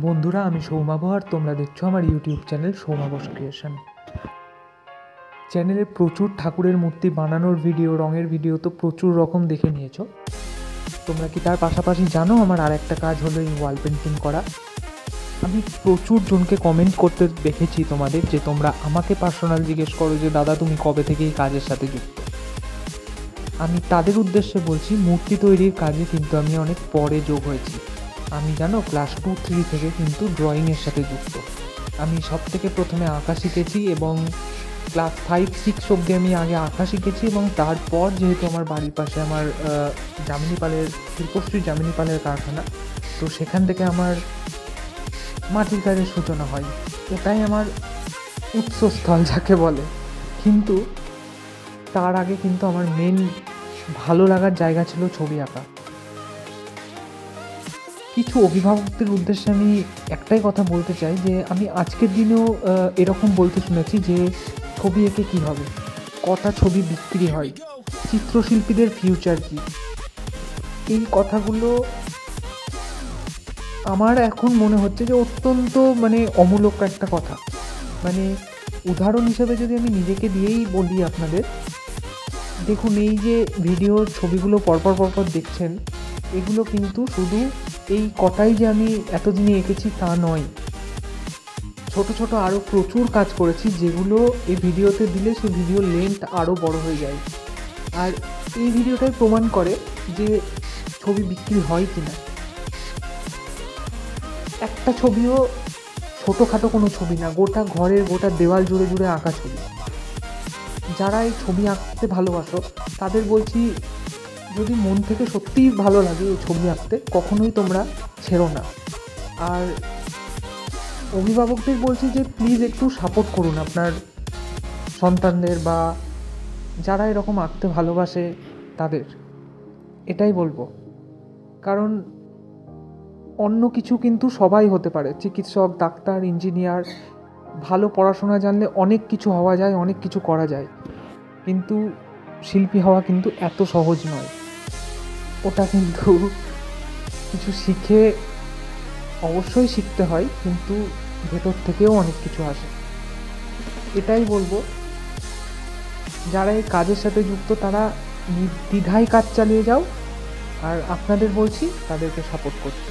বন্ধুরা, আমি সৌমাভ আর তোমরা দেখছো আমার ইউটিউব চ্যানেল সৌমাভস ক্রিয়েশন। চ্যানেলে প্রচুর ঠাকুরের মূর্তি বানানোর ভিডিও, রঙের ভিডিও তো প্রচুর রকম দেখে নিয়েছো। তোমরা কি তার পাশাপাশি জানো আমার আর একটা কাজ হলো এই ওয়াল পেন্টিং করা। আমি প্রচুর জনকে কমেন্ট করতে দেখেছি তোমাদের, যে তোমরা আমাকে পার্সোনাল জিজ্ঞেস করো যে দাদা তুমি কবে থেকে এই কাজের সাথে যুক্ত। আমি তাদের উদ্দেশ্যে বলছি, মূর্তি তৈরির কাজে কিন্তু আমি অনেক পরে যোগ হয়েছি। আমি জানো ক্লাস 2-3 থেকে কিন্তু ড্রয়িংয়ের সাথে যুক্ত। আমি সব থেকে প্রথমে আঁকা শিখেছি এবং ক্লাস 5-6 অবধি আমি আগে আঁকা শিখেছি, এবং তারপর যেহেতু আমার বাড়ির পাশে আমার যামিনী পালের শিল্পশ্রী যামিনী পালের কারখানা, তো সেখান থেকে আমার মাটির কাজের সূচনা হয়। এটাই আমার উৎসস্থল যাকে বলে। কিন্তু তার আগে কিন্তু আমার মেন ভালো লাগার জায়গা ছিল ছবি আঁকা। কিছু অভিভাবকদের উদ্দেশ্যে আমি একটাই কথা বলতে চাই, যে আমি আজকের দিনেও এরকম বলতে শুনেছি যে ছবি এঁকে কী হবে, কটা ছবি বিক্রি হয়, চিত্রশিল্পীদের ফিউচার কী। এই কথাগুলো আমার এখন মনে হচ্ছে যে অত্যন্ত অমূলক একটা কথা। উদাহরণ হিসেবে যদি আমি নিজেকে দিয়েই বলি আপনাদের, দেখুন এই যে ভিডিওর ছবিগুলো পরপর দেখছেন, এগুলো কিন্তু শুধু এই কটাই যে আমি এতদিনে এঁকেছি তা নয়। ছোট ছোট আরও প্রচুর কাজ করেছি, যেগুলো এই ভিডিওতে দিলে সেই ভিডিওর লেন্থ আরও বড় হয়ে যায়। আর এই ভিডিওটাই প্রমাণ করে যে ছবি বিক্রি হয় কি না। একটা ছবিও ছোটোখাটো কোনো ছবি না, গোটা ঘরের গোটা দেওয়াল জুড়ে জুড়ে আঁকা ছবি। যারা এই ছবি আঁকতে ভালোবাসো তাদের বলছি, যদি মন থেকে সত্যিই ভালো লাগে এই ছবি আঁকতে, কখনোই তোমরা ছেড়ো না। আর অভিভাবকদের বলছি যে প্লিজ একটু সাপোর্ট করুন আপনার সন্তানদের, বা যারা এরকম আঁকতে ভালোবাসে তাদের। এটাই বলবো। কারণ অন্য কিছু কিন্তু সবাই হতে পারে, চিকিৎসক, ডাক্তার, ইঞ্জিনিয়ার, ভালো পড়াশোনা জানলে অনেক কিছু হওয়া যায়, অনেক কিছু করা যায়। কিন্তু শিল্পী হওয়া কিন্তু এত সহজ নয়। ওটা কিন্তু কিছু শিখে অবশ্যই শিখতে হয়, কিন্তু ভেতর থেকেও অনেক কিছু আসে। এটাই বলবো, যারা এই কাজের সাথে যুক্ত তারা নির্দ্বিধায় কাজ চালিয়ে যাও, আর আপনাদের বলছি তাদেরকে সাপোর্ট করতে।